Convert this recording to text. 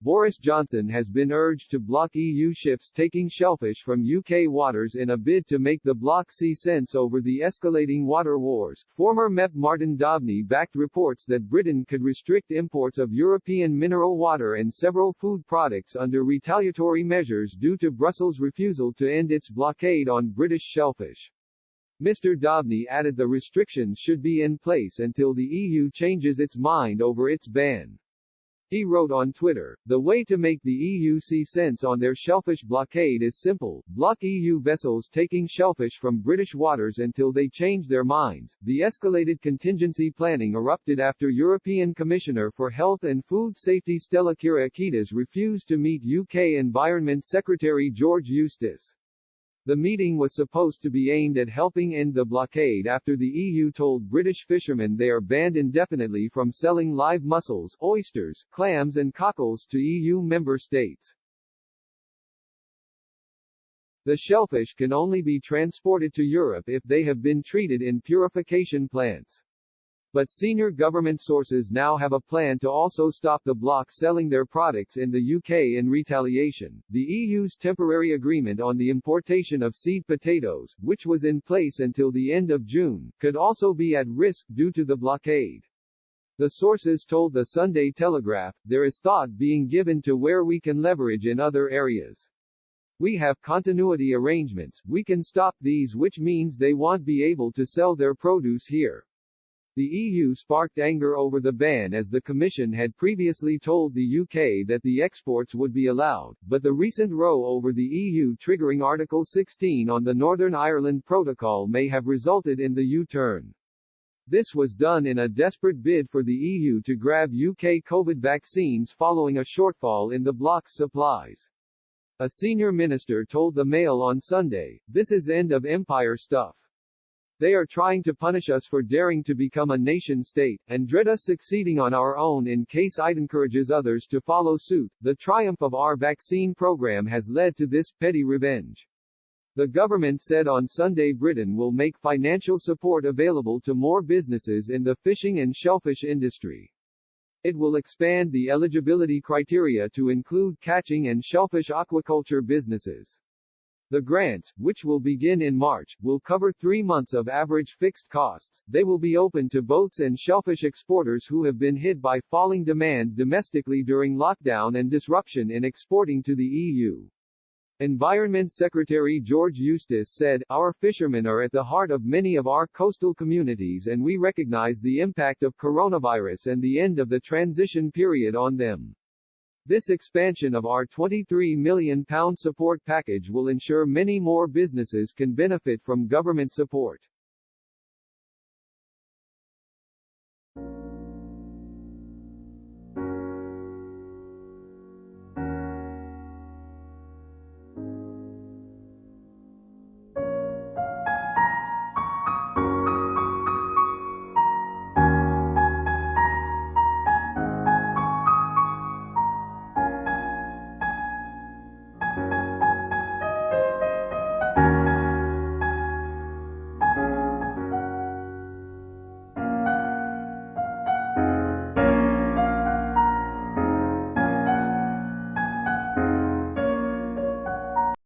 Boris Johnson has been urged to block EU ships taking shellfish from UK waters in a bid to make the bloc see sense over the escalating water wars. Former MEP Martin Dobney backed reports that Britain could restrict imports of European mineral water and several food products under retaliatory measures due to Brussels' refusal to end its blockade on British shellfish. Mr. Dobney added the restrictions should be in place until the EU changes its mind over its ban. He wrote on Twitter, "The way to make the EU see sense on their shellfish blockade is simple. Block EU vessels taking shellfish from British waters until they change their minds." The escalated contingency planning erupted after European Commissioner for Health and Food Safety Stella Kyriakides refused to meet UK Environment Secretary George Eustace. The meeting was supposed to be aimed at helping end the blockade after the EU told British fishermen they are banned indefinitely from selling live mussels, oysters, clams and cockles to EU member states. The shellfish can only be transported to Europe if they have been treated in purification plants. But senior government sources now have a plan to also stop the bloc selling their products in the UK in retaliation. The EU's temporary agreement on the importation of seed potatoes, which was in place until the end of June, could also be at risk due to the blockade. The sources told the Sunday Telegraph, "There is thought being given to where we can leverage in other areas. We have continuity arrangements, we can stop these, which means they won't be able to sell their produce here." The EU sparked anger over the ban as the Commission had previously told the UK that the exports would be allowed, but the recent row over the EU triggering Article 16 on the Northern Ireland Protocol may have resulted in the U-turn. This was done in a desperate bid for the EU to grab UK COVID vaccines following a shortfall in the bloc's supplies. A senior minister told the Mail on Sunday, "This is end of empire stuff. They are trying to punish us for daring to become a nation-state, and dread us succeeding on our own in case it encourages others to follow suit. The triumph of our vaccine program has led to this petty revenge." The government said on Sunday Britain will make financial support available to more businesses in the fishing and shellfish industry. It will expand the eligibility criteria to include catching and shellfish aquaculture businesses. The grants, which will begin in March, will cover 3 months of average fixed costs. They will be open to boats and shellfish exporters who have been hit by falling demand domestically during lockdown and disruption in exporting to the EU. Environment Secretary George Eustace said, "Our fishermen are at the heart of many of our coastal communities and we recognize the impact of coronavirus and the end of the transition period on them. This expansion of our £23 million support package will ensure many more businesses can benefit from government support."